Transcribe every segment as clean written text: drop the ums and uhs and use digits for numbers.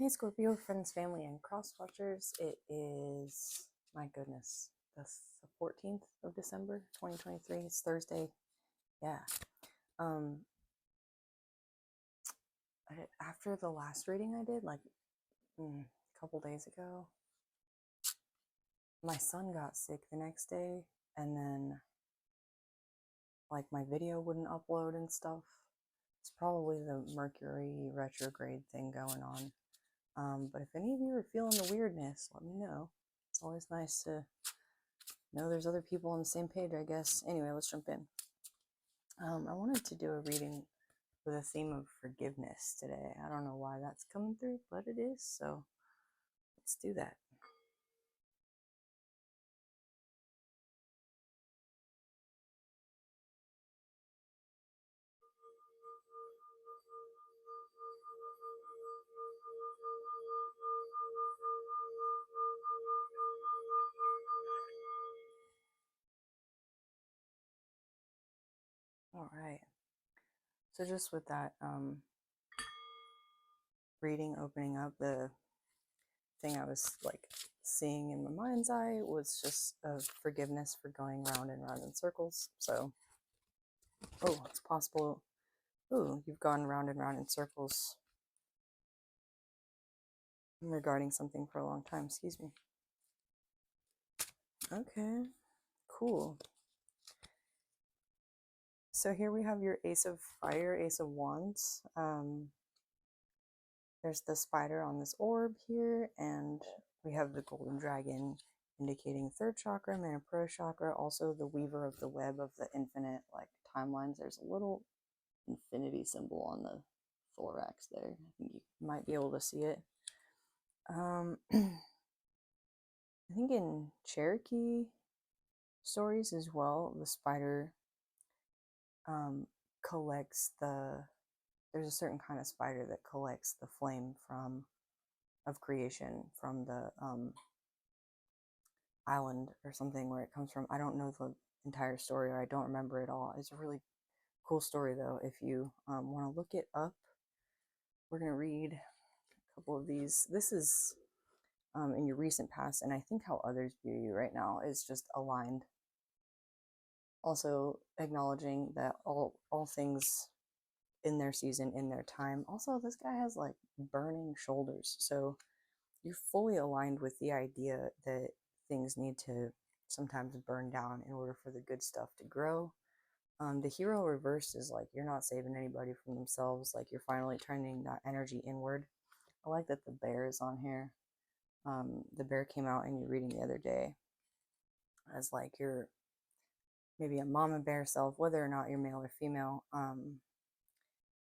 Hey Scorpio, friends, family, and cross watchers. It is, my goodness, the 14th of December, 2023. It's Thursday. Yeah. Um, After the last reading I did, like a couple days ago, my son got sick the next day, and then like my video wouldn't upload and stuff. It's probably the Mercury retrograde thing going on. But if any of you are feeling the weirdness, let me know. It's always nice to know there's other people on the same page, I guess. Anyway, let's jump in. I wanted to do a reading with a theme of forgiveness today. I don't know why that's coming through, but it is. So let's do that. All right. So just with that reading opening up, the thing I was like seeing in my mind's eye was just forgiveness for going round and round in circles. So, oh, it's possible. Ooh, you've gone round and round in circles regarding something for a long time. Excuse me. Okay, cool. So here we have your Ace of Fire, Ace of Wands. There's the spider on this orb here, and we have the golden dragon indicating third chakra, Manipura chakra, also the weaver of the web of the infinite like timelines. There's a little infinity symbol on the thorax there. I think you might be able to see it. I think in Cherokee stories as well, the spider collects there's a certain kind of spider that collects the flame of creation from the island or something where it comes from. I don't know the entire story, or I don't remember it all. It's a really cool story though. If you want to look it up, we're going to read a couple of these. This is in your recent past, and I think how others view you right now is just aligned. Also acknowledging that all things in their season, in their time. Also, this guy has like burning shoulders, so you're fully aligned with the idea that things need to sometimes burn down in order for the good stuff to grow. The hero reverse is like you're not saving anybody from themselves, like you're finally turning that energy inward. I like that the bear is on here. The bear came out in your reading the other day as like you're maybe a mama bear self, whether or not you're male or female.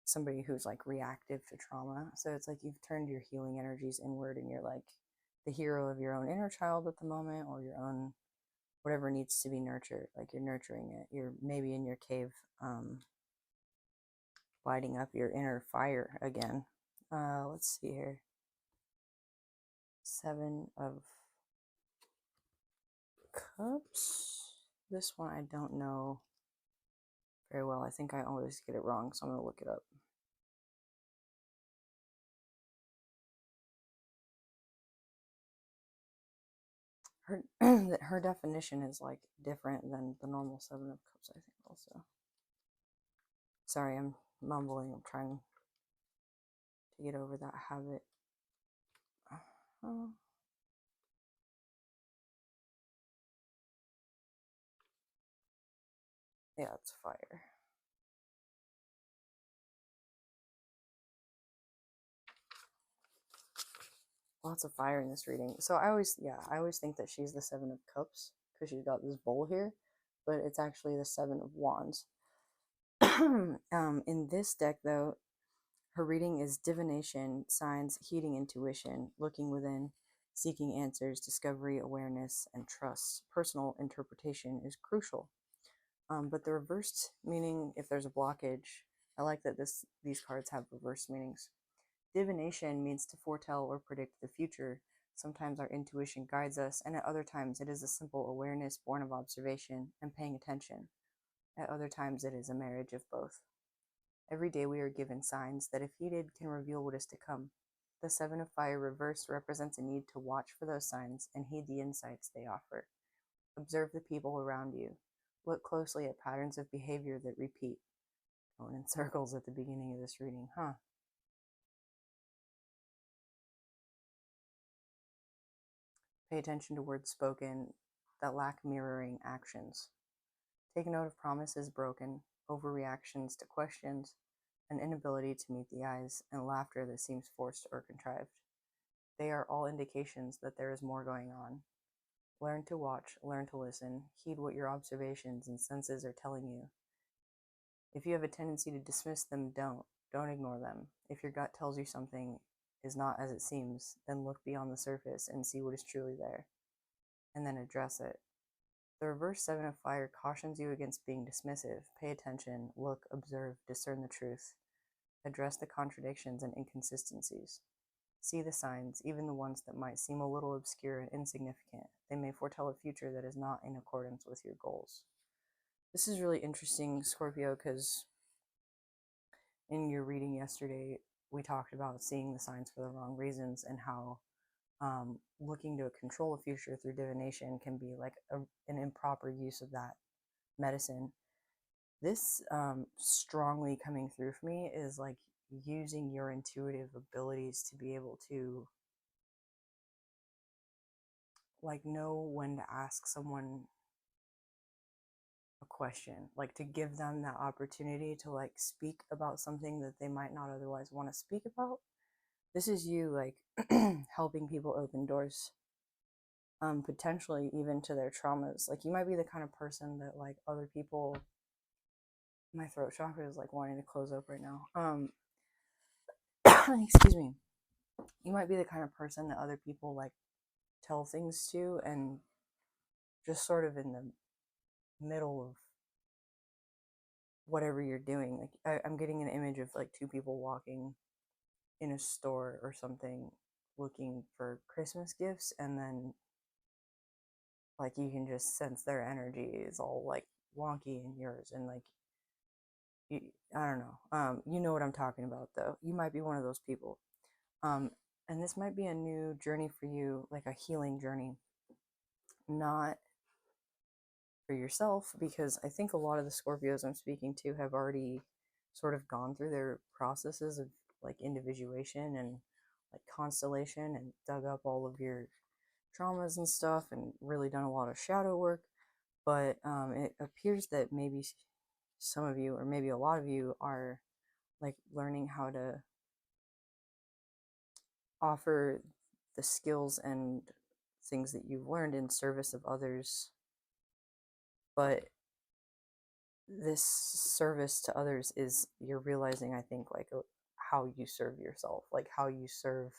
Somebody who's like reactive to trauma. So it's like you've turned your healing energies inward, and you're like the hero of your own inner child at the moment, or your own whatever needs to be nurtured. Like you're nurturing it. You're maybe in your cave, lighting up your inner fire again. Let's see here. 7 of Cups. This one I don't know very well. I think I always get it wrong, so I'm gonna look it up. Her her definition is like different than the normal 7 of Cups, I think. Also, sorry, I'm mumbling. I'm trying to get over that habit. Yeah, it's fire. Lots of fire in this reading. So I always think that she's the 7 of Cups because she's got this bowl here, but it's actually the 7 of Wands. In this deck, though, her reading is divination, signs, heating intuition, looking within, seeking answers, discovery, awareness, and trust. Personal interpretation is crucial. But the reversed meaning, if there's a blockage, I like that these cards have reverse meanings. Divination means to foretell or predict the future. Sometimes our intuition guides us, and at other times it is a simple awareness born of observation and paying attention. At other times it is a marriage of both. Every day we are given signs that, if heeded, can reveal what is to come. The Seven of Fire reversed represents a need to watch for those signs and heed the insights they offer. Observe the people around you. Look closely at patterns of behavior that repeat. Going in circles at the beginning of this reading, huh? Pay attention to words spoken that lack mirroring actions. Take note of promises broken, overreactions to questions, an inability to meet the eyes, and laughter that seems forced or contrived. They are all indications that there is more going on. Learn to watch, learn to listen, heed what your observations and senses are telling you. If you have a tendency to dismiss them, don't ignore them. If your gut tells you something is not as it seems, then look beyond the surface and see what is truly there, and then address it. The reverse Seven of Fire cautions you against being dismissive. Pay attention, look, observe, discern the truth. Address the contradictions and inconsistencies. See the signs, even the ones that might seem a little obscure and insignificant. They may foretell a future that is not in accordance with your goals. This is really interesting, Scorpio, because in your reading yesterday, we talked about seeing the signs for the wrong reasons and how looking to control a future through divination can be like an improper use of that medicine. This strongly coming through for me is like using your intuitive abilities to be able to like know when to ask someone a question, like to give them that opportunity to like speak about something that they might not otherwise want to speak about. This is you like helping people open doors, potentially even to their traumas. Like you might be the kind of person that like other people, my throat chakra is like wanting to close up right now. Excuse me. You might be the kind of person that other people like tell things to, and just sort of in the middle of whatever you're doing. Like I'm getting an image of like two people walking in a store or something looking for Christmas gifts, and then like you can just sense their energy is all like wonky in yours, and like you, I don't know. You know what I'm talking about though. You might be one of those people. Um, and this might be a new journey for you, like a healing journey, not for yourself, because I think a lot of the Scorpios I'm speaking to have already sort of gone through their processes of like individuation and like constellation and dug up all of your traumas and stuff and really done a lot of shadow work. But it appears that maybe some of you, or maybe a lot of you, are like learning how to offer the skills and things that you've learned in service of others. But this service to others is you're realizing, I think, like how you serve yourself, like how you serve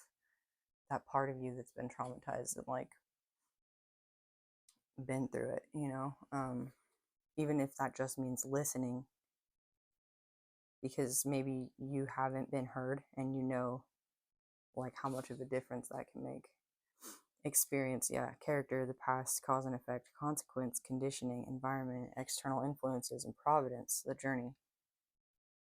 that part of you that's been traumatized and like been through it, you know. Even if that just means listening, because maybe you haven't been heard and you know like how much of a difference that can make. Experience, yeah, character, the past, cause and effect, consequence, conditioning, environment, external influences, and providence, the journey.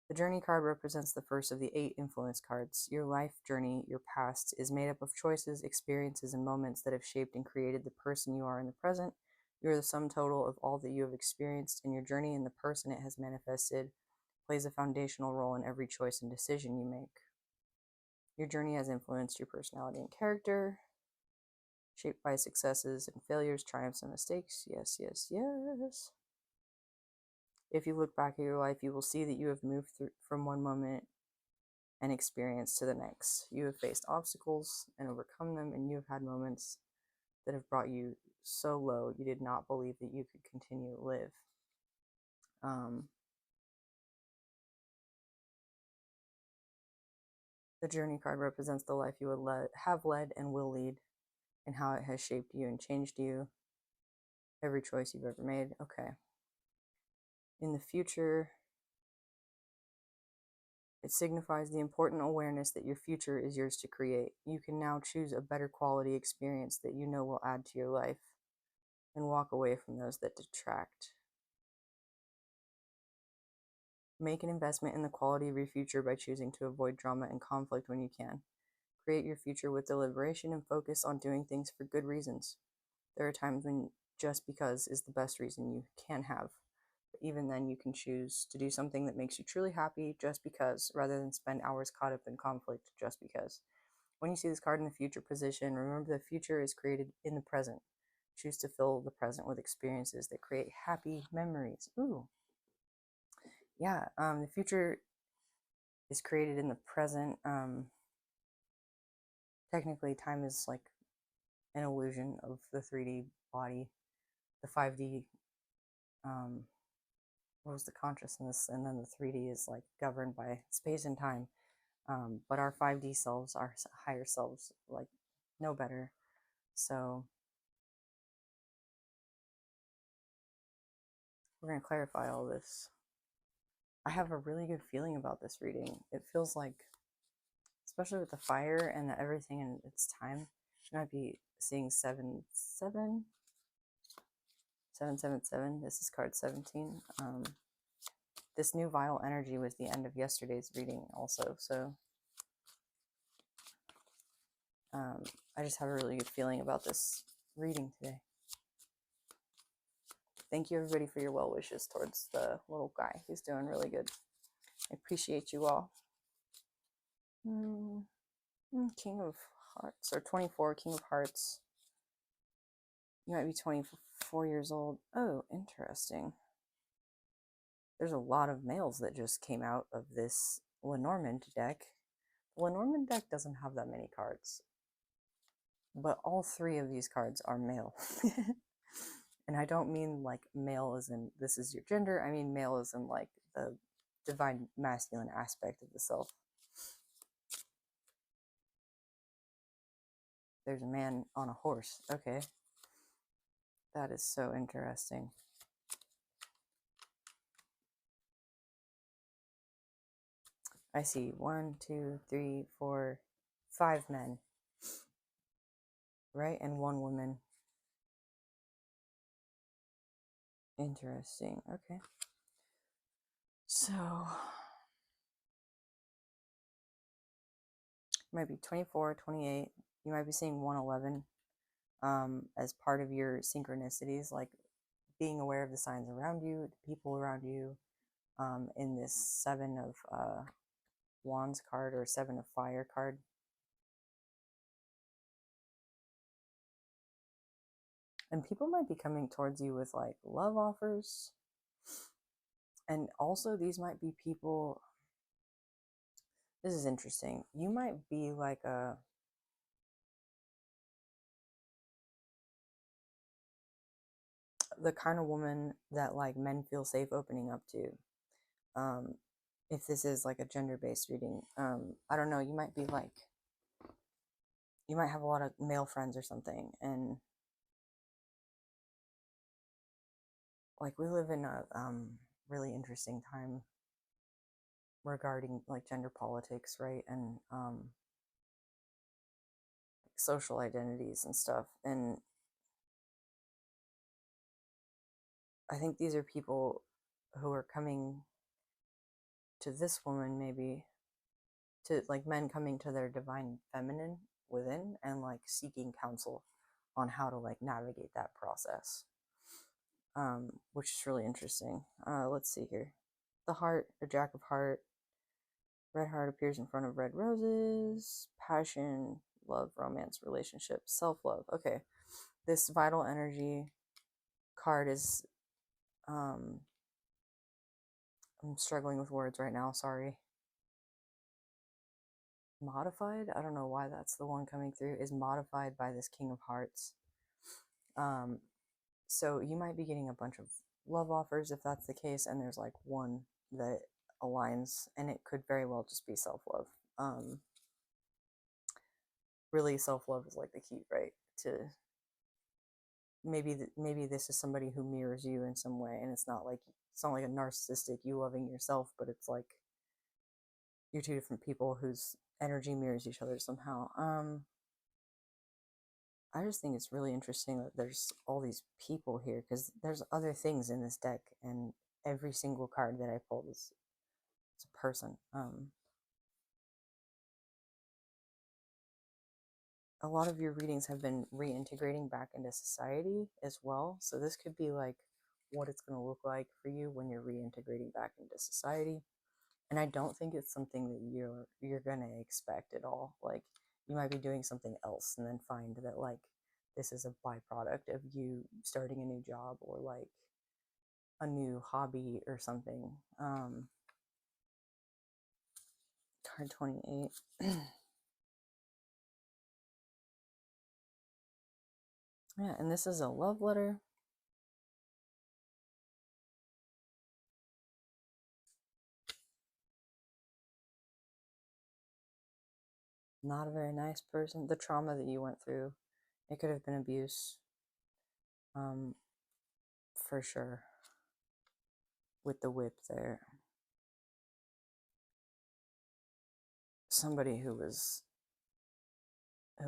The journey card represents the first of the 8 influence cards. Your life journey, your past, is made up of choices, experiences, and moments that have shaped and created the person you are in the present. You are the sum total of all that you have experienced in your journey, and the person it has manifested plays a foundational role in every choice and decision you make. Your journey has influenced your personality and character, shaped by successes and failures, triumphs and mistakes. Yes, yes, yes. If you look back at your life, you will see that you have moved through from one moment and experience to the next. You have faced obstacles and overcome them, and you have had moments that have brought you so low you did not believe that you could continue to live. The journey card represents the life you would have led and will lead, and how it has shaped you and changed you. Every choice you've ever made. Okay. In the future, it signifies the important awareness that your future is yours to create. You can now choose a better quality experience that you know will add to your life, and walk away from those that detract. Make an investment in the quality of your future by choosing to avoid drama and conflict when you can. Create your future with deliberation and focus on doing things for good reasons. There are times when just because is the best reason you can have. But even then, you can choose to do something that makes you truly happy just because, rather than spend hours caught up in conflict just because. When you see this card in the future position, remember the future is created in the present. Choose to fill the present with experiences that create happy memories. Ooh. Yeah, the future is created in the present. Technically, time is like an illusion of the 3D body. The 5D was the consciousness, and then the 3D is like governed by space and time. But our 5D selves, our higher selves, like know better. So we're going to clarify all this. I have a really good feeling about this reading. It feels like, especially with the fire and the everything in its time, you might be seeing 777. This is card 17. This new vital energy was the end of yesterday's reading also. So I just have a really good feeling about this reading today. Thank you, everybody, for your well wishes towards the little guy. He's doing really good. I appreciate you all. King of Hearts, or 24, King of Hearts. You might be 24 years old. Oh, interesting. There's a lot of males that just came out of this Lenormand deck. The Lenormand deck doesn't have that many cards, but all three of these cards are male. And I don't mean like male as in this is your gender. I mean male as in like the divine masculine aspect of the self. There's a man on a horse. Okay. That is so interesting. I see 1, 2, 3, 4, 5 men. Right? And 1 woman. Interesting. Okay. So, you might be 24, 28. You might be seeing 111 as part of your synchronicities, like being aware of the signs around you, the people around you. In this 7 of Wands card or 7 of Fire card. And people might be coming towards you with like love offers. And also these might be people, this is interesting. You might be like the kind of woman that like men feel safe opening up to. If this is like a gender-based reading, I don't know, you might be like, you might have a lot of male friends or something, and like we live in a really interesting time regarding like gender politics, right? And social identities and stuff. And I think these are people who are coming to this woman, maybe to like men coming to their divine feminine within and like seeking counsel on how to like navigate that process, which is really interesting. Let's see here. The heart, the Jack of Heart. Red heart appears in front of red roses. Passion, love, romance, relationship, self-love. Okay. This vital energy card is I'm struggling with words right now, sorry. Modified? I don't know why that's the one coming through. Is modified by this King of Hearts. So you might be getting a bunch of love offers if that's the case, and there's like one that aligns, and it could very well just be self-love. Really, self-love is like the key, right? To maybe this is somebody who mirrors you in some way, and it's not like a narcissistic you loving yourself, but it's like you're 2 different people whose energy mirrors each other somehow. I just think it's really interesting that there's all these people here, because there's other things in this deck, and every single card that I pulled is a person. a lot of your readings have been reintegrating back into society as well. So this could be like what it's going to look like for you when you're reintegrating back into society. And I don't think it's something that you're going to expect at all. Like you might be doing something else and then find that like this is a byproduct of you starting a new job or like a new hobby or something. Card 28. Yeah, and this is a love letter. Not a very nice person. The trauma that you went through, it could have been abuse, um, for sure. With the whip there, somebody who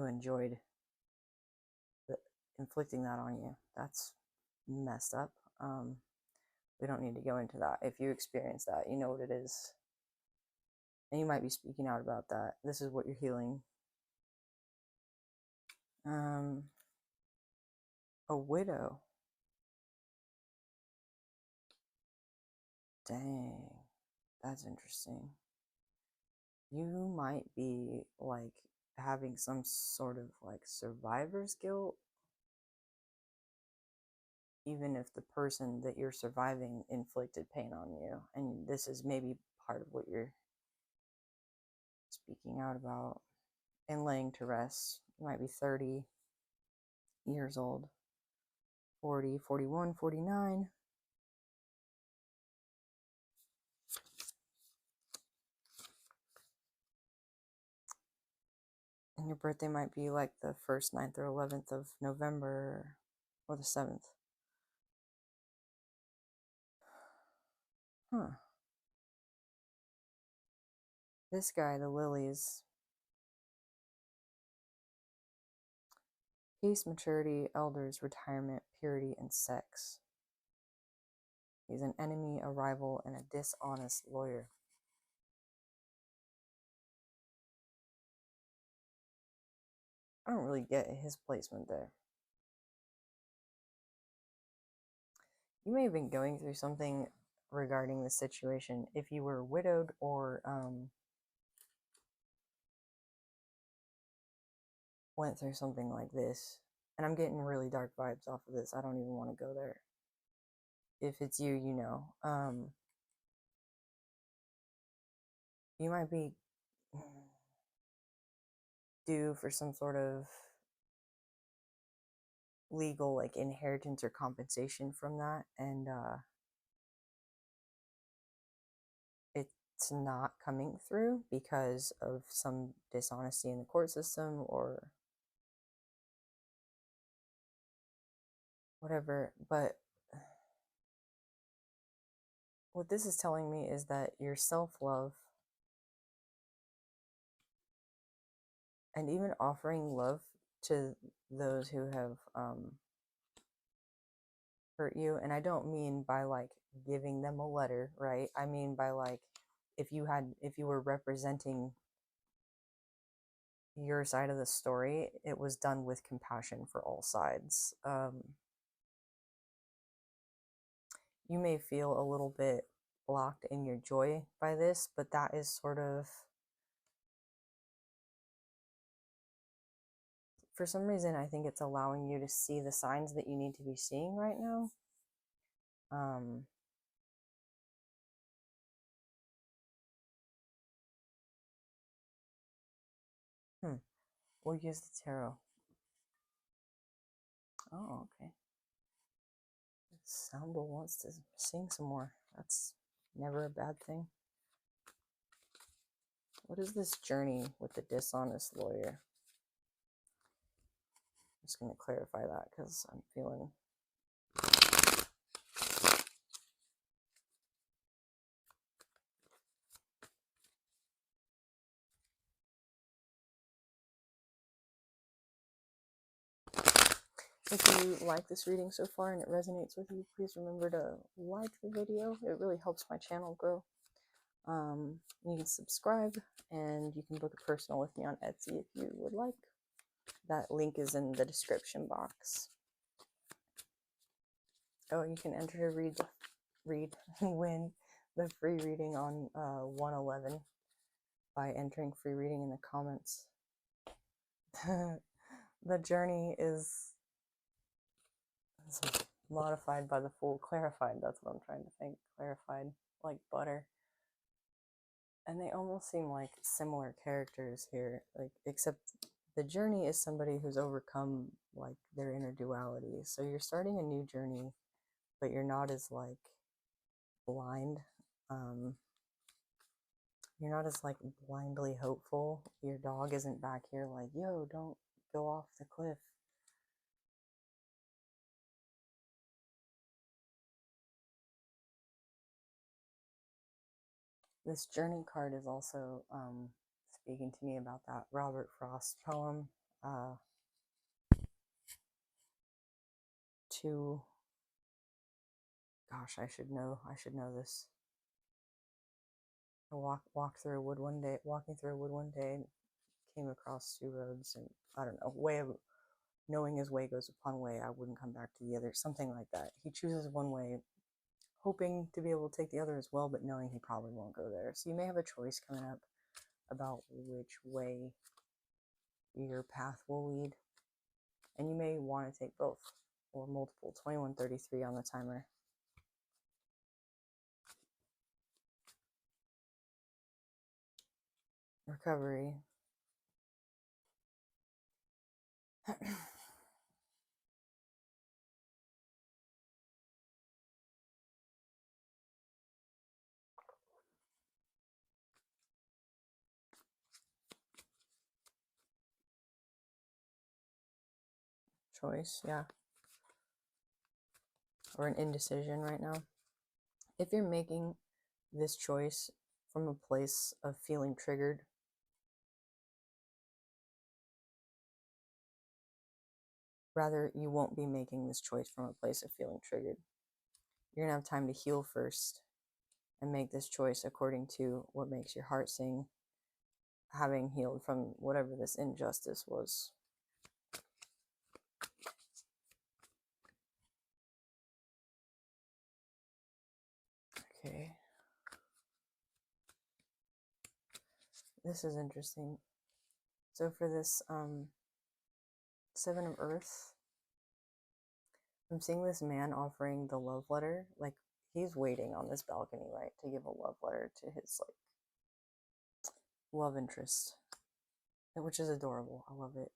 enjoyed the, inflicting that on you. That's messed up. We don't need to go into that. If you experience that, you know what it is, and you might be speaking out about that. This is what you're healing. A widow. Dang, that's interesting. You might be like having some sort of like survivor's guilt, even if the person that you're surviving inflicted pain on you. And this is maybe part of what you're speaking out about and laying to rest. You might be 30 years old, 40, 41, 49. And your birthday might be like the 1st, 9th, or 11th of November, or the 7th. Huh. This guy, the lilies. Peace, maturity, elders, retirement, purity, and sex. He's an enemy, a rival, and a dishonest lawyer. I don't really get his placement there. You may have been going through something regarding the situation if you were widowed or went through something like this. And I'm getting really dark vibes off of this. I don't even want to go there. If it's you, you know. You might be due for some sort of legal like inheritance or compensation from that, and it's not coming through because of some dishonesty in the court system or whatever. But what this is telling me is that your self-love and even offering love to those who have hurt you, and I don't mean by like giving them a letter, right? I mean by like if you were representing your side of the story, it was done with compassion for all sides. You may feel a little bit blocked in your joy by this, but that is sort of, for some reason, I think it's allowing you to see the signs that you need to be seeing right now. We'll use the tarot. Oh, okay. Soundbowl wants to sing some more. That's never a bad thing. What is this journey with the dishonest lawyer? I'm just going to clarify that because I'm feeling... If you like this reading so far and it resonates with you, please remember to like the video. It really helps my channel grow. You can subscribe and you can book a personal with me on Etsy if you would like. That link is in the description box. Oh, you can enter to win the free reading on 111 by entering free reading in the comments. The journey is modified by the Fool. Clarified, that's what I'm trying to think. Clarified, like butter. And they almost seem like similar characters here, like, except the journey is somebody who's overcome like their inner duality. So you're starting a new journey, but you're not as like blind. You're not as like blindly hopeful. Your dog isn't back here like, yo, don't go off the cliff. This journey card is also speaking to me about that Robert Frost poem, to, gosh, I should know this. I walking through a wood one day, came across two roads, and I don't know, way of knowing his way goes upon way, I wouldn't come back to the other, something like that. He chooses one way, hoping to be able to take the other as well, but knowing he probably won't go there. So you may have a choice coming up about which way your path will lead, and you may want to take both or multiple. 2133 on the timer. Recovery. Choice, yeah. Or an indecision right now. If you're making this choice from a place of feeling triggered, rather, you won't be making this choice from a place of feeling triggered. You're going to have time to heal first and make this choice according to what makes your heart sing, having healed from whatever this injustice was. Okay. This is interesting. So for this Seven of Earth, I'm seeing this man offering the love letter. Like, he's waiting on this balcony, right, to give a love letter to his, like, love interest, which is adorable. I love it.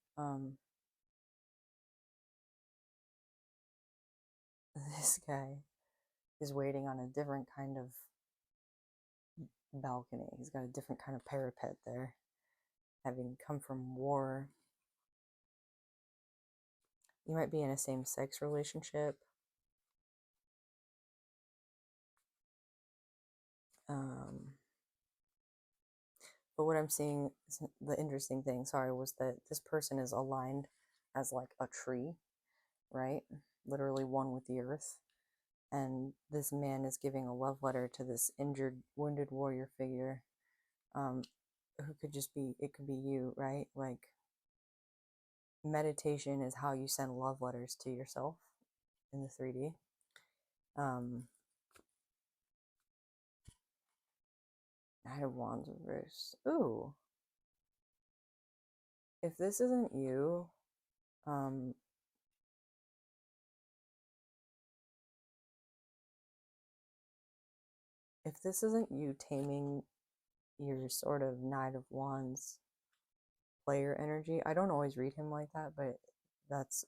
This guy is waiting on a different kind of balcony. He's got a different kind of parapet there, having come from war. You might be in a same-sex relationship. But what I'm seeing, the interesting thing, sorry, was that this person is aligned as like a tree, right? Literally one with the earth. And this man is giving a love letter to this injured, wounded warrior figure, who could just be, it could be you, right? Like, meditation is how you send love letters to yourself in the 3D. Knight of Wands reversed. Ooh. If this isn't you, if this isn't you taming your sort of Knight of Wands player energy, I don't always read him like that, but that's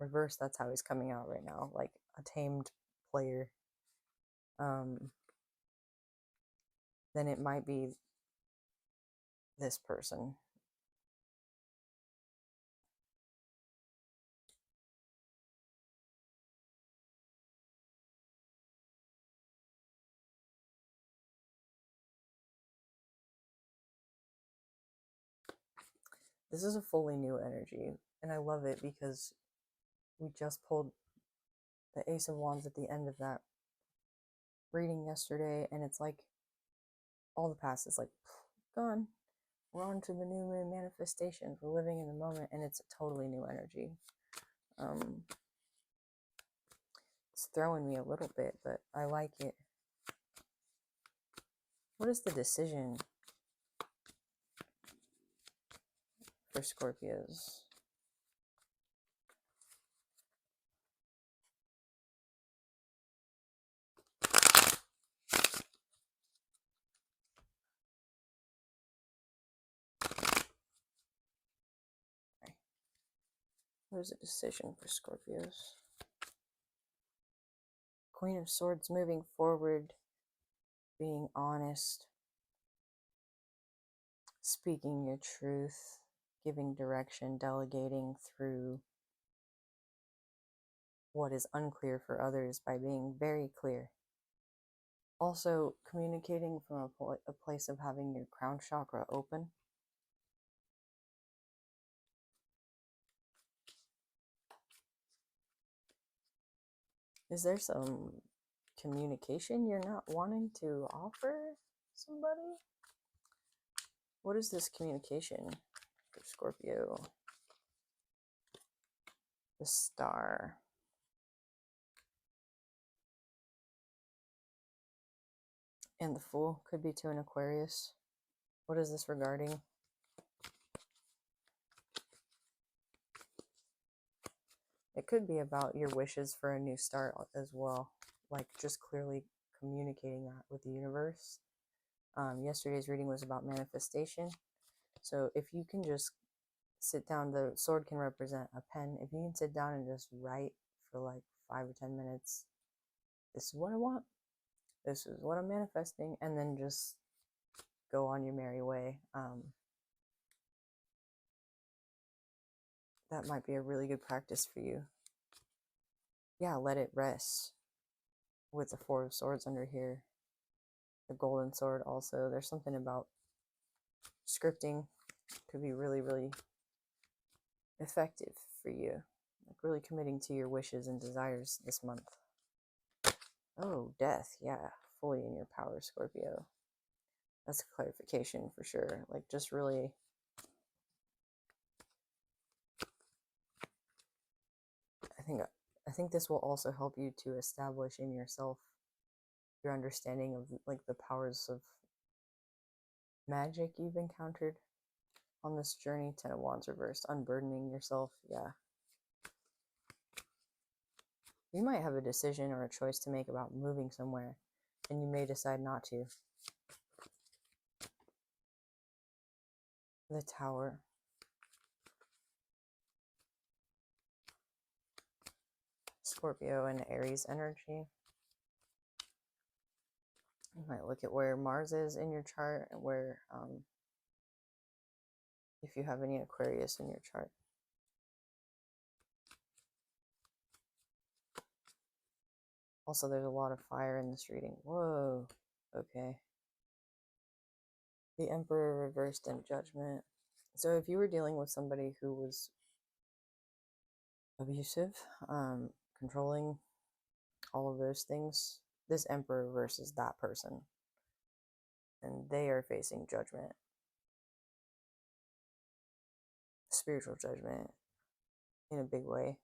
reverse, that's how he's coming out right now, like a tamed player, then it might be this person. This is a fully new energy, and I love it because we just pulled the Ace of Wands at the end of that reading yesterday, and it's like all the past is like gone. We're on to the new moon manifestation. We're living in the moment, and it's a totally new energy. It's throwing me a little bit, but I like it. What is the decision for Scorpios? Okay. What is a decision for Scorpios? Queen of Swords, moving forward, being honest, speaking your truth, giving direction, delegating through what is unclear for others by being very clear. Also, communicating from a place of having your crown chakra open. Is there some communication you're not wanting to offer somebody? What is this communication for Scorpio? The Star. And the Fool could be to an Aquarius. What is this regarding? It could be about your wishes for a new start as well. Like just clearly communicating that with the universe. Yesterday's reading was about manifestation. So if you can just sit down, the sword can represent a pen. If you can sit down and just write for like 5 or 10 minutes, this is what I want, this is what I'm manifesting, and then just go on your merry way. That might be a really good practice for you. Yeah, let it rest. With the Four of Swords under here, the Golden Sword also, there's something about scripting could be really, really effective for you. Like really committing to your wishes and desires this month. Oh, Death. Yeah, fully in your power, Scorpio. That's a clarification for sure. Like just really I think this will also help you to establish in yourself your understanding of like the powers of magic you've encountered on this journey. 10 of Wands reversed, unburdening yourself. Yeah. You might have a decision or a choice to make about moving somewhere, and you may decide not to. The Tower. Scorpio and Aries energy. You might look at where Mars is in your chart and where, if you have any Aquarius in your chart. Also, there's a lot of fire in this reading. Whoa. Okay. The Emperor reversed in Judgment. So if you were dealing with somebody who was abusive, controlling, all of those things, this Emperor versus that person. And they are facing judgment. Spiritual judgment in a big way.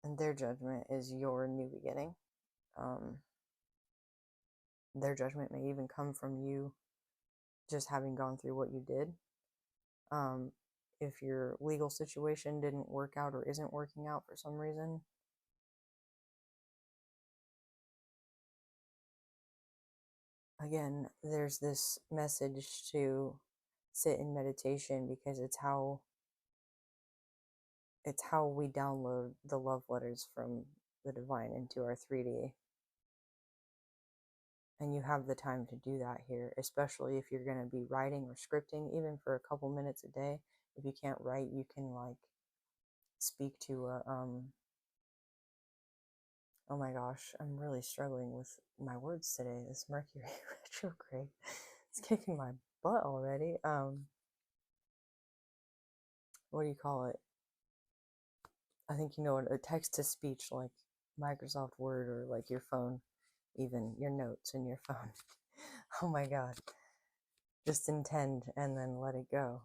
And their judgment is your new beginning. Their judgment may even come from you just having gone through what you did. If your legal situation didn't work out or isn't working out for some reason, again, there's this message to sit in meditation because it's how we download the love letters from the divine into our 3D. And you have the time to do that here, especially if you're going to be writing or scripting, even for a couple minutes a day. If you can't write, you can like speak to a, oh my gosh, I'm really struggling with my words today. This Mercury retrograde, it's kicking my butt already. What do you call it? I think you know what, a text to speech like Microsoft Word or like your phone. even your notes in your phone. Oh my God. Just intend and then let it go.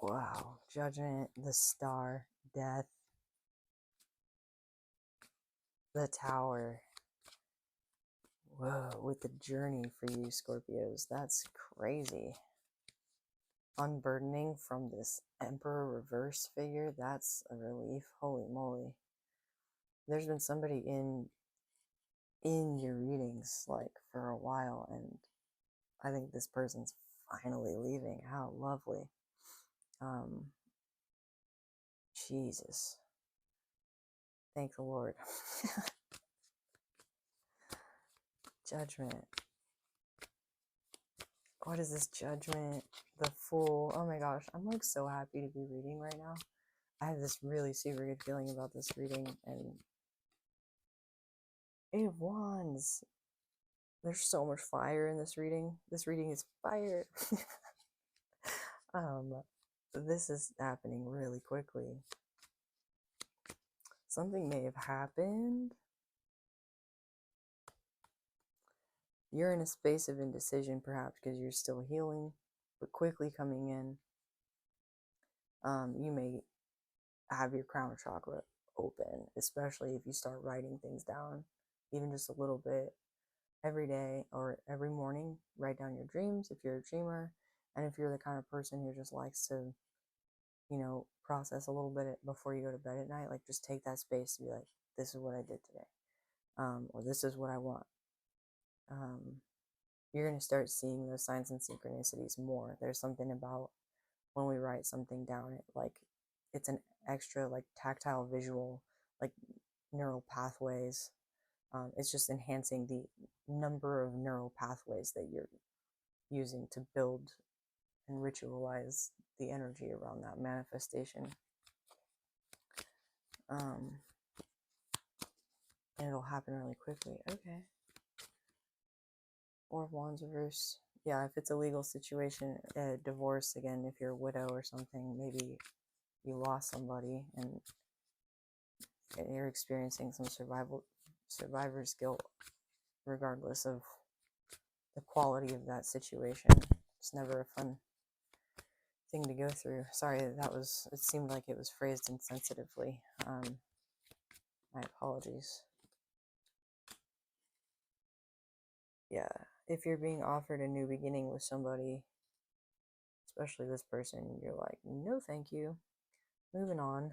Wow. Judgment, the star, death, the tower. Whoa, with the journey for you, Scorpios. That's crazy. Unburdening from this Emperor reverse figure. That's a relief. Holy moly. There's been somebody in your readings like for a while, and I think this person's finally leaving. How lovely. Jesus. Thank the Lord. Judgment. What is this judgment? The Fool. Oh my gosh. I'm like so happy to be reading right now. I have this really super good feeling about this reading. And 8 of Wands. There's so much fire in this reading. This reading is fire. This is happening really quickly. Something may have happened. You're in a space of indecision, perhaps because you're still healing, but quickly coming in. You may have your crown chakra open, especially if you start writing things down, even just a little bit every day or every morning. Write down your dreams if you're a dreamer, and if you're the kind of person who just likes to, process a little bit before you go to bed at night, like just take that space to be like, this is what I did today, or this is what I want. You're going to start seeing those signs and synchronicities more. There's something about when we write something down, it's an extra like tactile visual, like neural pathways. It's just enhancing the number of neural pathways that you're using to build and ritualize the energy around that manifestation. And it'll happen really quickly. Okay. Four of Wands reverse. Yeah, if it's a legal situation, a divorce, again, if you're a widow or something, maybe you lost somebody and you're experiencing some survivor's guilt, regardless of the quality of that situation. It's never a fun thing to go through. Sorry, it seemed like it was phrased insensitively. My apologies. Yeah, if you're being offered a new beginning with somebody, especially this person, you're like, no thank you, moving on.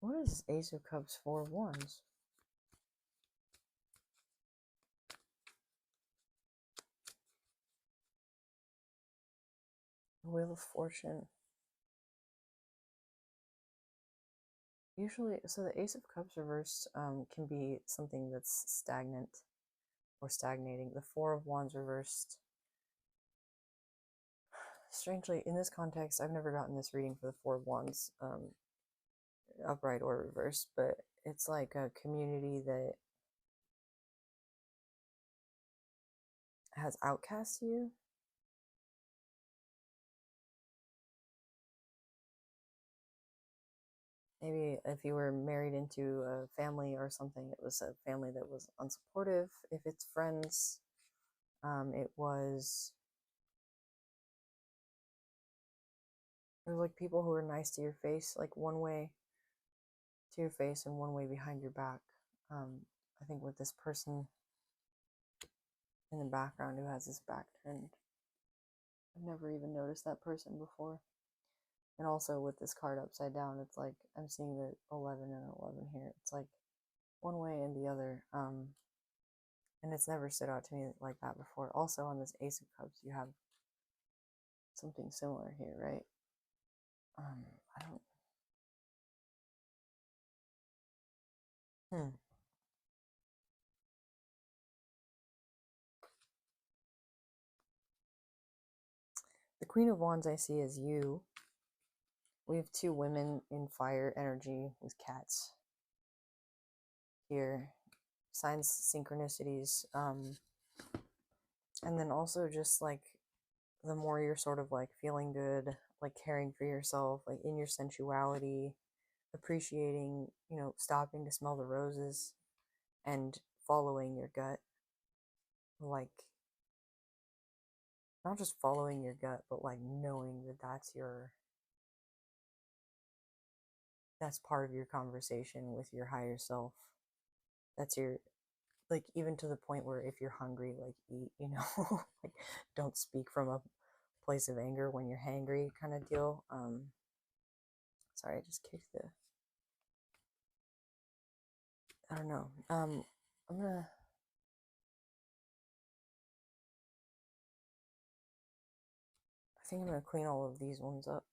What is Ace of Cups, Four of Wands? Wheel of Fortune. Usually, so the Ace of Cups reversed can be something that's stagnant or stagnating. The Four of Wands reversed, strangely, in this context, I've never gotten this reading for the Four of Wands, upright or reversed, but it's like a community that has outcast you. Maybe if you were married into a family or something, it was a family that was unsupportive. If it's friends, it was like people who are nice to your face, like one way to your face and one way behind your back. I think with this person in the background who has his back turned, I've never even noticed that person before. And also with this card upside down, it's like I'm seeing the 11 and 11 here. It's like one way and the other. And it's never stood out to me like that before. Also on this Ace of Cups, you have something similar here, right? I don't. The Queen of Wands I see as you. We have two women in fire energy with cats here. Signs, synchronicities. And then also just like the more you're sort of like feeling good, like caring for yourself, like in your sensuality, appreciating, stopping to smell the roses and following your gut. Like, not just following your gut, but like knowing that that's part of your conversation with your higher self. That's your, like, even to the point where if you're hungry, like, eat, like, don't speak from a place of anger when you're hangry, kind of deal. Sorry, I just kicked I don't know. I'm gonna, I think I'm gonna clean all of these ones up.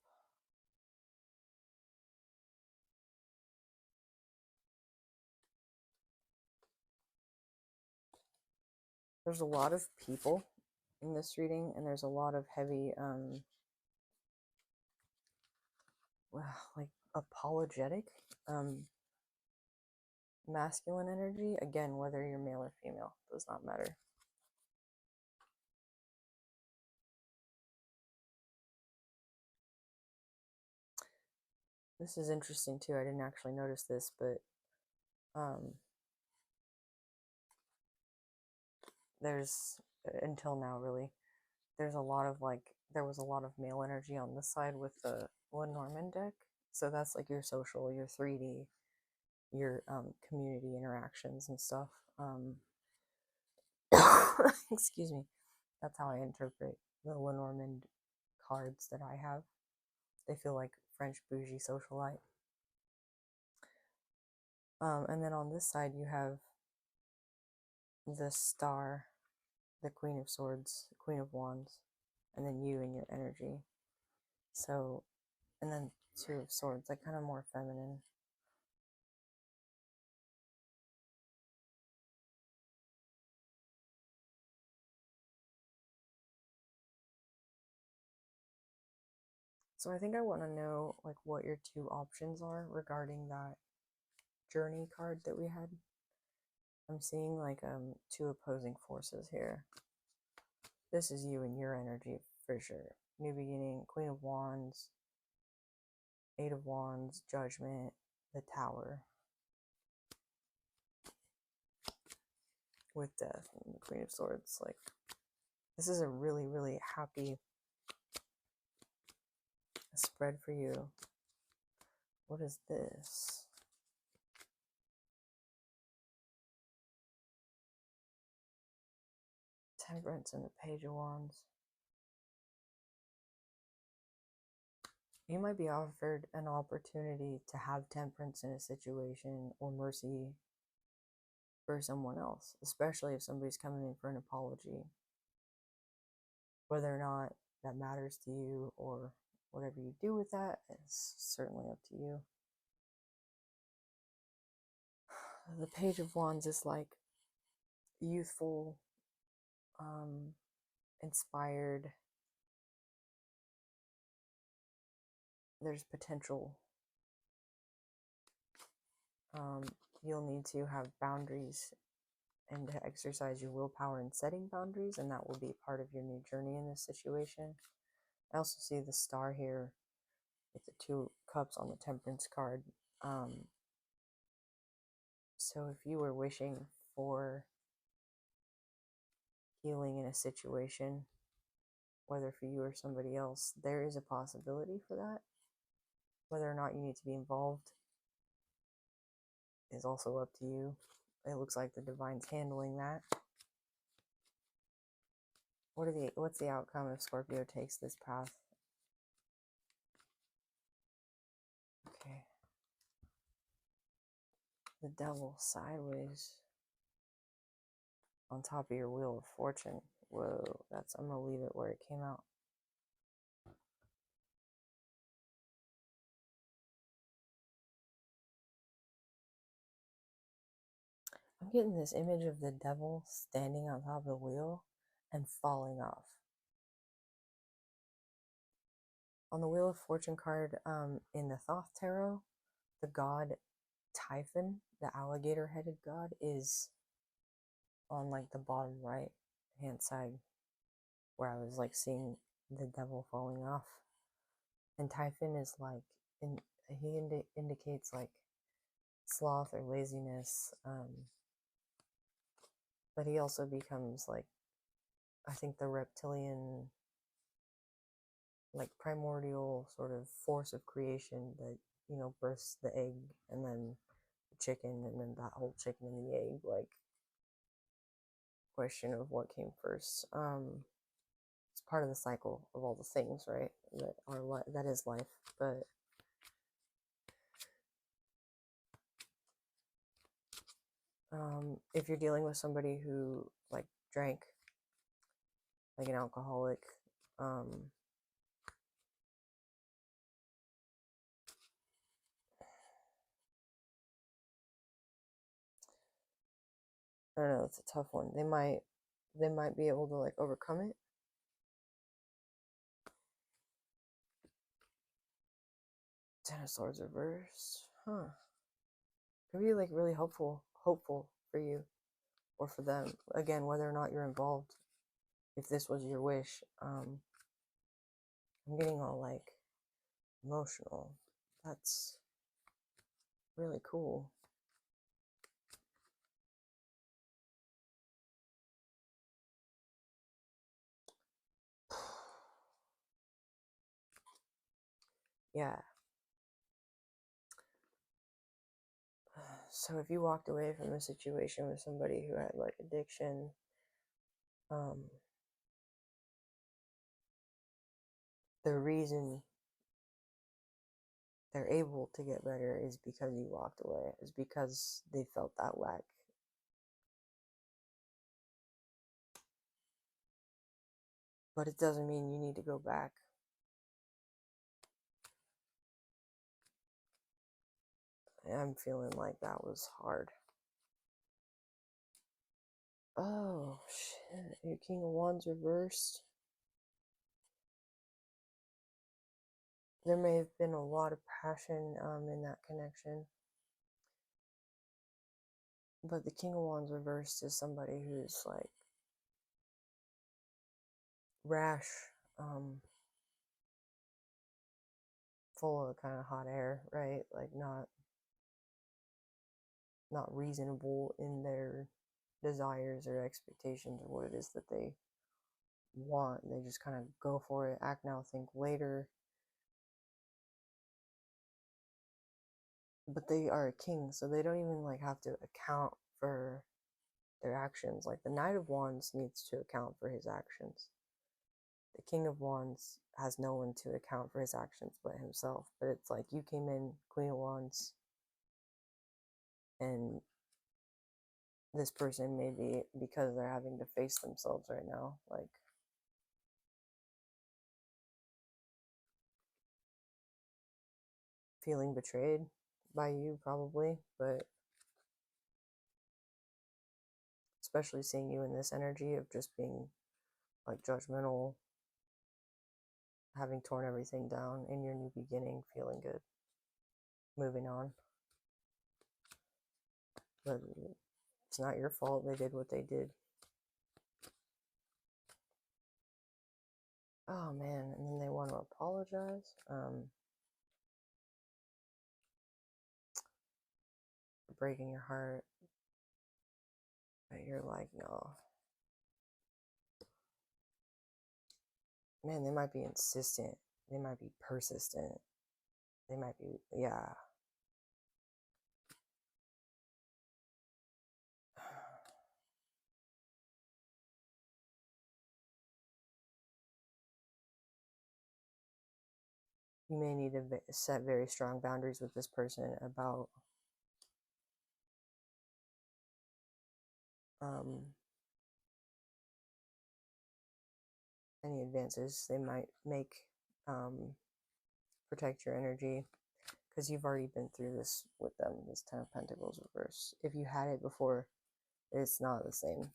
There's a lot of people in this reading, and there's a lot of heavy, well, like, apologetic, masculine energy. Again, whether you're male or female, does not matter. This is interesting too. I didn't actually notice this, but there's, until now really, there's a lot of like, there was a lot of male energy on this side with the Lenormand deck. So that's like your social, your 3D, your community interactions and stuff. Excuse me. That's how I interpret the Lenormand cards that I have. They feel like French bougie socialite. And then on this side, you have the Star, the Queen of Swords, the Queen of Wands, and then you and your energy. So, and then Two of Swords, like kind of more feminine. So I think I want to know like what your two options are regarding that journey card that we had. I'm seeing like two opposing forces here. This is you and your energy for sure. New beginning, Queen of Wands, Eight of Wands, Judgment, the Tower. With Death and the Queen of Swords. Like, this is a really, really happy spread for you. What is this? Temperance and the Page of Wands. You might be offered an opportunity to have temperance in a situation or mercy for someone else, especially if somebody's coming in for an apology. Whether or not that matters to you or whatever you do with that is certainly up to you. The Page of Wands is like youthful, inspired. There's potential. You'll need to have boundaries and to exercise your willpower in setting boundaries, and that will be part of your new journey in this situation. I also see the Star here with the Two Cups on the Temperance card. So if you were wishing for healing in a situation, whether for you or somebody else, there is a possibility for that. Whether or not you need to be involved is also up to you. It looks like the Divine's handling that. What's the outcome if Scorpio takes this path? Okay. The Devil sideways on top of your Wheel of Fortune. Whoa, I'm gonna leave it where it came out. I'm getting this image of the devil standing on top of the wheel and falling off. On the Wheel of Fortune card, in the Thoth Tarot, the god Typhon, the alligator-headed god, is on like the bottom right hand side, where I was like seeing the devil falling off. And Typhon is like, he indicates like sloth or laziness, but he also becomes like, I think the reptilian, like primordial sort of force of creation that, you know, births the egg and then the chicken and then that whole chicken and the egg, like question of what came first. It's part of the cycle of all the things, right? That are that is life. But if you're dealing with somebody who like drank, like an alcoholic, I don't know, it's a tough one. They might be able to like overcome it. Ten of Swords reversed. Huh. Could be like really hopeful for you or for them. Again, whether or not you're involved, if this was your wish. I'm getting all like emotional. That's really cool. Yeah. So if you walked away from a situation with somebody who had like addiction, the reason they're able to get better is because you walked away, is because they felt that lack. But it doesn't mean you need to go back. I'm feeling like that was hard. Oh, shit. Your King of Wands reversed. There may have been a lot of passion in that connection. But the King of Wands reversed is somebody who's like rash, full of kind of hot air, right? Like not reasonable in their desires or expectations or what it is that they want. They just kind of go for it, act now, think later. But they are a king, so they don't even like have to account for their actions. Like the Knight of Wands needs to account for his actions. The King of Wands has no one to account for his actions but himself. But it's like you came in Queen of Wands, and this person maybe because they're having to face themselves right now, like feeling betrayed by you probably, but especially seeing you in this energy of just being like judgmental, having torn everything down in your new beginning, feeling good, moving on. But it's not your fault. They did what they did. Oh man, and then they want to apologize. For breaking your heart. But you're like, no. Man, they might be insistent. They might be persistent. They might be, yeah. You may need to set very strong boundaries with this person about any advances they might make. Protect your energy because you've already been through this with them, this Ten of Pentacles reverse. If you had it before, it's not the same.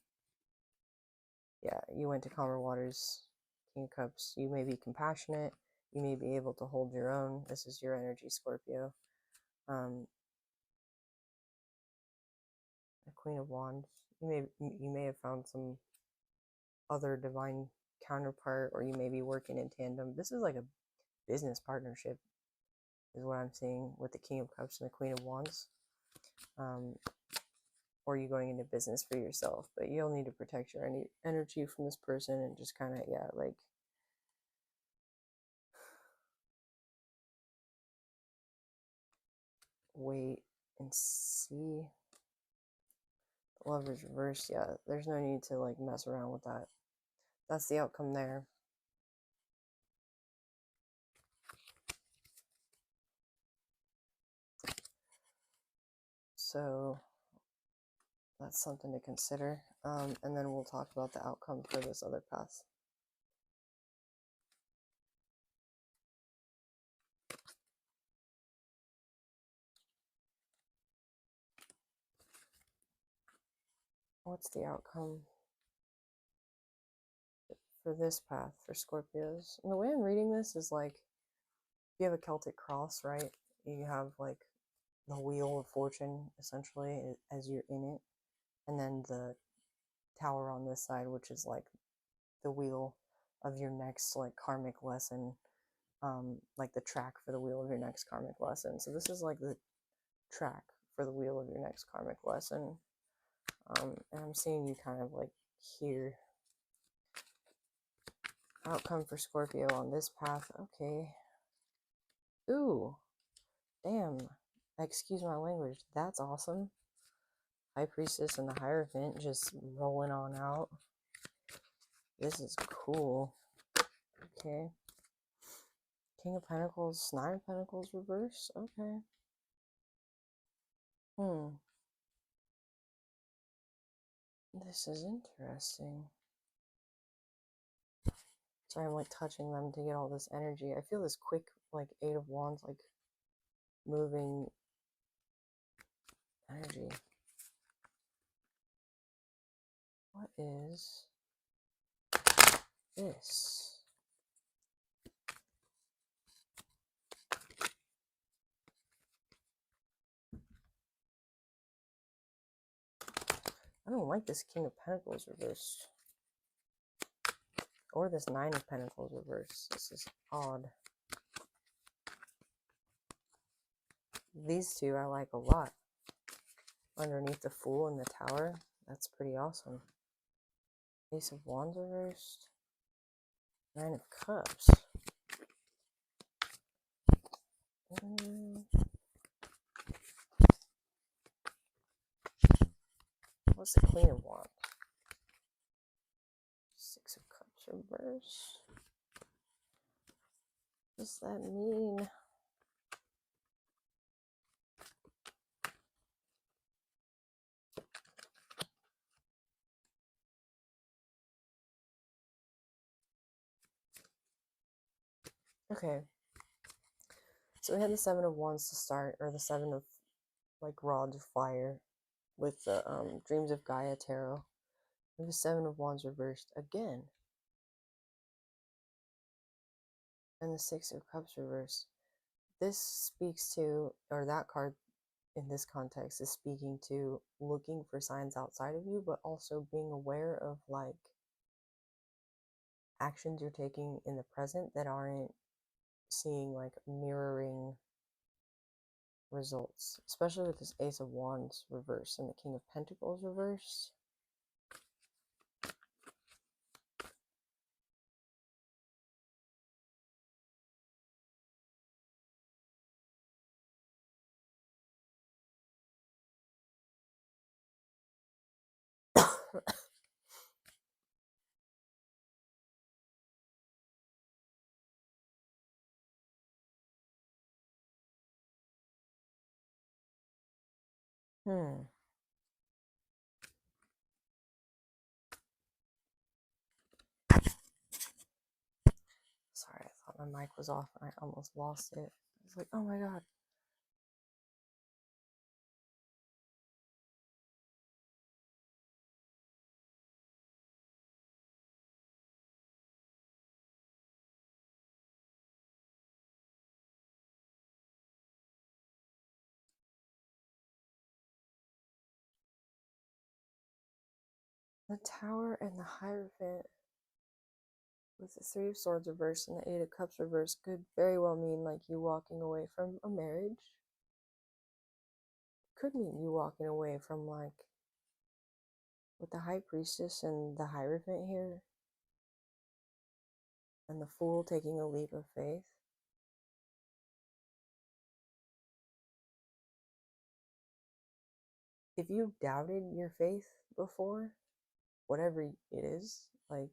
Yeah, you went to calmer waters, King of Cups. You may be compassionate. You may be able to hold your own. This is your energy, Scorpio. The Queen of Wands. You may have found some other divine counterpart, or you may be working in tandem. This is like a business partnership, is what I'm seeing with the King of Cups and the Queen of Wands. Or you going into business for yourself, but you'll need to protect your energy from this person and just kind of, yeah, like wait and see. The Lover's reversed, yeah, there's no need to like mess around with that. That's the outcome there. So that's something to consider. And then we'll talk about the outcome for this other path. What's the outcome for this path for Scorpios? And the way I'm reading this is like, you have a Celtic cross, right? You have like the wheel of fortune essentially as you're in it, and then the tower on this side, which is like the wheel of your next like karmic lesson, like the track for the wheel of your next karmic lesson. So this is like the track for the wheel of your next karmic lesson. And I'm seeing you kind of like here. Outcome for Scorpio on this path. Okay. Ooh, damn. Excuse my language. That's awesome. High Priestess and the Hierophant just rolling on out. This is cool. Okay. King of Pentacles, Nine of Pentacles reverse. Okay. This is interesting. Sorry, I'm like touching them to get all this energy. I feel this quick, like, Eight of Wands, like, moving energy. What is this? I don't like this King of Pentacles reversed. Or this Nine of Pentacles reversed. This is odd. These two I like a lot. Underneath the Fool and the Tower. That's pretty awesome. Ace of Wands reversed. Nine of Cups. What's the Queen of Wands? Six of Cups reversed. What does that mean? Okay. So we had the Seven of Wands to start, or the Seven of like rods of fire with the Dreams of Gaia tarot. And the Seven of Wands reversed again. And the Six of Cups reversed. This speaks to, or that card in this context is speaking to looking for signs outside of you, but also being aware of like actions you're taking in the present that aren't seeing like mirroring results, especially with this Ace of Wands reversed and the King of Pentacles reversed. Sorry, I thought my mic was off and I almost lost it. I was like, oh my god. The Tower and the Hierophant. with the Three of Swords reversed and the Eight of Cups reversed could very well mean like you walking away from a marriage. Could mean you walking away from like with the High Priestess and the Hierophant here and the Fool taking a leap of faith. If you doubted your faith before, whatever it is, like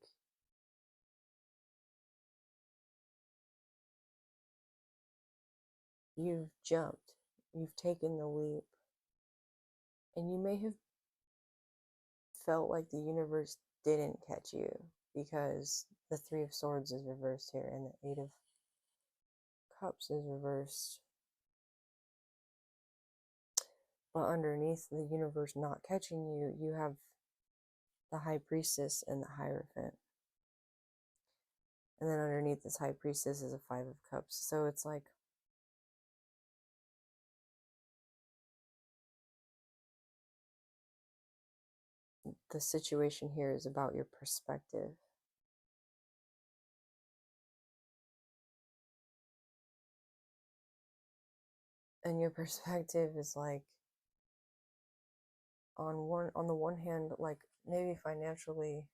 you've jumped, you've taken the leap, and you may have felt like the universe didn't catch you because the Three of Swords is reversed here and the Eight of Cups is reversed. But underneath the universe not catching you, you have the High Priestess and the Hierophant. And then underneath this High Priestess is a Five of Cups. So it's like the situation here is about your perspective. And your perspective is like on the one hand, like maybe financially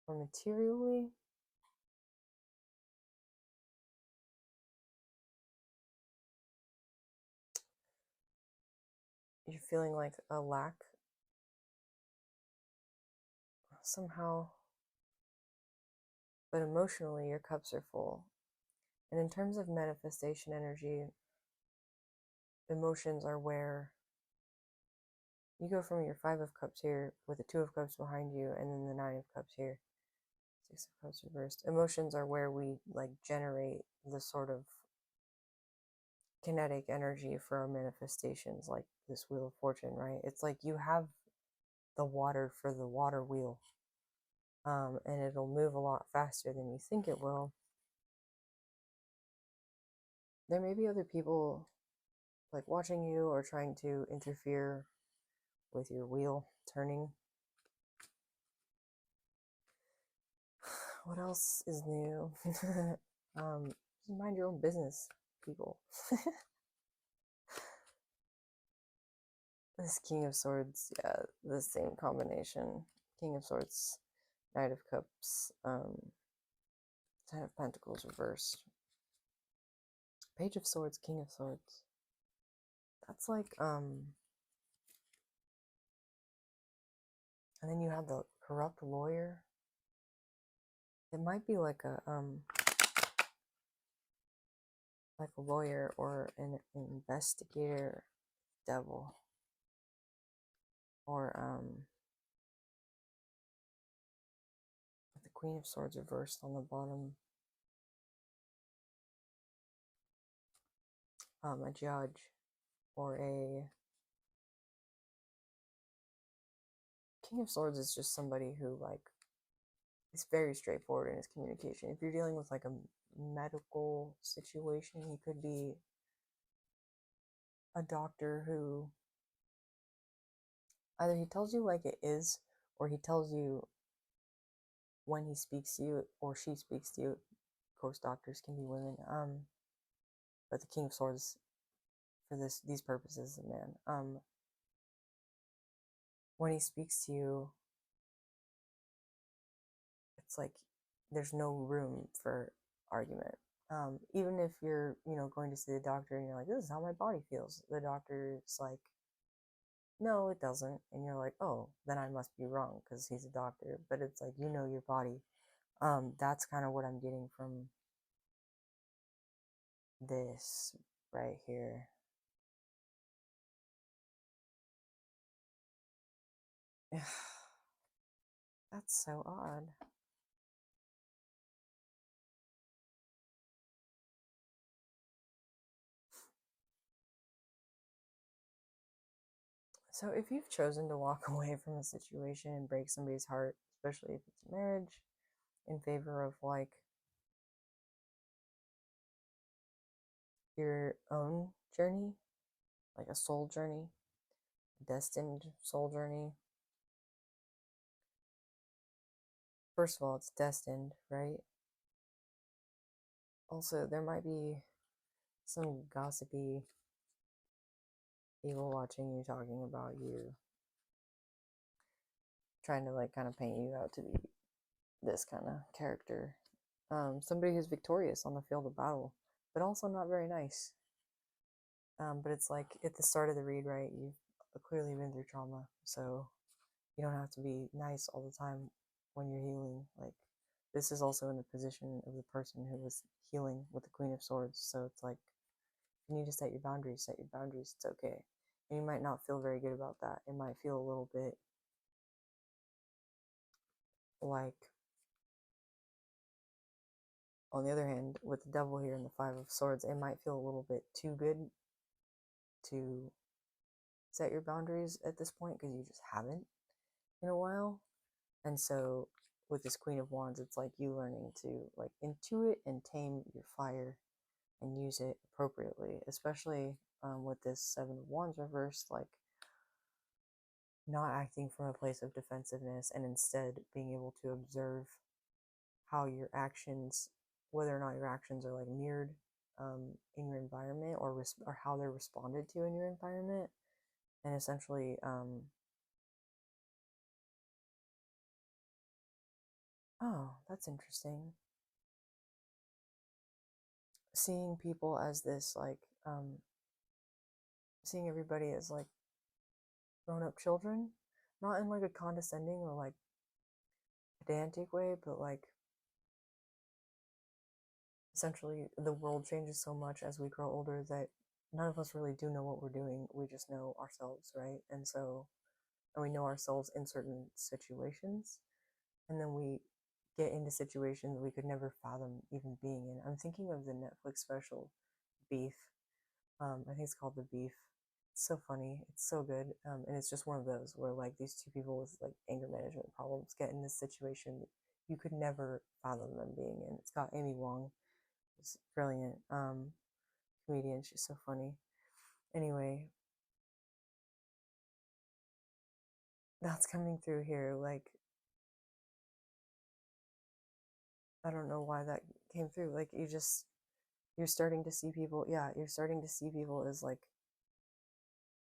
or materially, you're feeling like a lack somehow, but emotionally your cups are full. And in terms of manifestation energy, emotions are where you go from your Five of Cups here with the Two of Cups behind you and then the Nine of Cups here, Six of Cups reversed. Emotions are where we like generate the sort of kinetic energy for our manifestations, like this Wheel of Fortune, right? It's like you have the water for the water wheel, and it'll move a lot faster than you think it will. There may be other people like watching you or trying to interfere with your wheel turning. What else is new? Mind your own business, people. This King of Swords, yeah, the same combination. King of Swords, Knight of Cups, Ten of Pentacles reversed. Page of Swords, King of Swords. That's like, and then you have the corrupt lawyer. It might be like a lawyer or an investigator devil. Or the Queen of Swords reversed on the bottom. A judge or a King of Swords is just somebody who like is very straightforward in his communication. If you're dealing with like a medical situation, he could be a doctor who either he tells you like it is or he tells you when he speaks to you or she speaks to you. Of course, doctors can be women. But the King of Swords for these purposes is a man. When he speaks to you, it's like there's no room for argument. Even if you're, going to see the doctor and you're like, this is how my body feels. The doctor's like, no, it doesn't. And you're like, oh, then I must be wrong because he's a doctor. But it's like, your body. That's kind of what I'm getting from this right here. That's so odd. So if you've chosen to walk away from a situation and break somebody's heart, especially if it's marriage, in favor of like your own journey, like a soul journey, a destined soul journey, First of all, it's destined, right? Also, there might be some gossipy people watching you talking about you, trying to like kind of paint you out to be this kind of character. Somebody who's victorious on the field of battle, but also not very nice. But it's like at the start of the read, right? You've clearly been through trauma, so you don't have to be nice all the time when you're healing. Like, this is also in the position of the person who was healing with the Queen of Swords, so it's like you need to set your boundaries, it's okay. And you might not feel very good about that. It might feel a little bit like, on the other hand, with the devil here and the Five of Swords, it might feel a little bit too good to set your boundaries at this point because you just haven't in a while. And so with this Queen of Wands, it's like you learning to like intuit and tame your fire and use it appropriately, especially with this Seven of Wands reversed, like not acting from a place of defensiveness and instead being able to observe how your actions, whether or not your actions are like mirrored in your environment or how they're responded to in your environment, and essentially, oh, that's interesting. Seeing people as this like seeing everybody as like grown up children, not in like a condescending or like pedantic way, but like essentially the world changes so much as we grow older that none of us really do know what we're doing. We just know ourselves, right? And we know ourselves in certain situations, and then we get into situations we could never fathom even being in. I'm thinking of the Netflix special Beef. I think it's called The Beef. It's so funny. It's so good. And it's just one of those where like these two people with like anger management problems get in this situation that you could never fathom them being in. It's got Amy Wong, who's brilliant comedian. She's so funny. Anyway, that's coming through here. Like, I don't know why that came through. Like, you're starting to see people. Yeah, you're starting to see people as like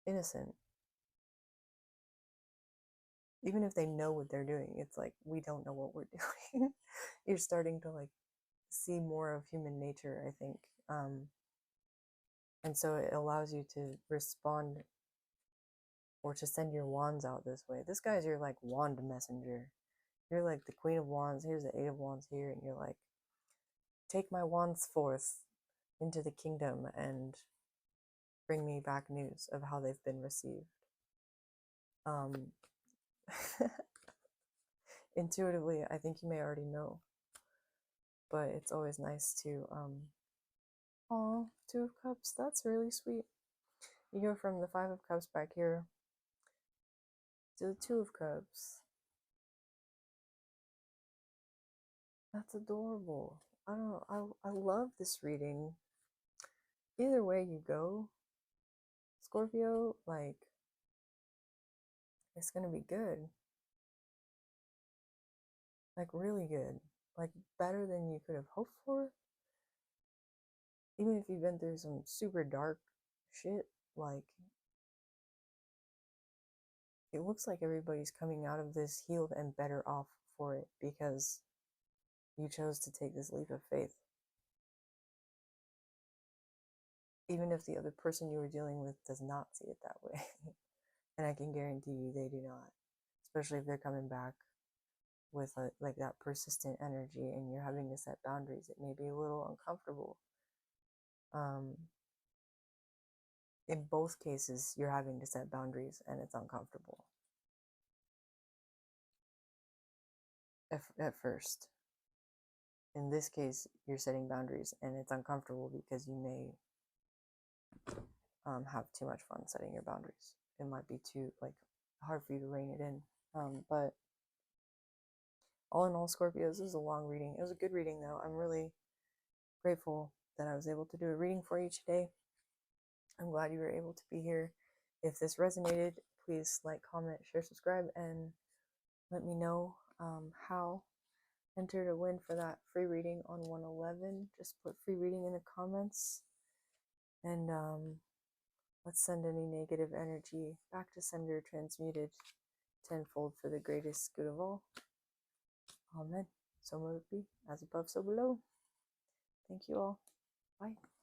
innocent, even if they know what they're doing. It's like we don't know what we're doing. You're starting to like see more of human nature, I think. And so it allows you to respond or to send your wands out this way. This guy's your like wand messenger. You're like the Queen of Wands. Here's the Eight of Wands here, and you're like, take my wands forth into the kingdom and bring me back news of how they've been received. Um, Intuitively, I think you may already know, but it's always nice to oh, Two of Cups, that's really sweet. You go from the Five of Cups back here to the Two of Cups. That's adorable. I don't know, I love this reading. Either way you go, Scorpio, like, it's gonna be good. Like, really good. Like, better than you could have hoped for. Even if you've been through some super dark shit, like, it looks like everybody's coming out of this healed and better off for it because you chose to take this leap of faith. Even if the other person you were dealing with does not see it that way. And I can guarantee you they do not. Especially if they're coming back with like that persistent energy and you're having to set boundaries. It may be a little uncomfortable. Um, in both cases, you're having to set boundaries and it's uncomfortable at first. In this case, you're setting boundaries and it's uncomfortable because you may have too much fun setting your boundaries. It might be too like hard for you to rein it in. But all in all, Scorpios, this is a long reading. It was a good reading though. I'm really grateful that I was able to do a reading for you today. I'm glad you were able to be here. If this resonated, please like, comment, share, subscribe, and let me know how. enter to win for that free reading on 111. Just put free reading in the comments. And let's send any negative energy back to sender, transmuted tenfold for the greatest good of all. Amen. So may it be, as above, so below. Thank you all. Bye.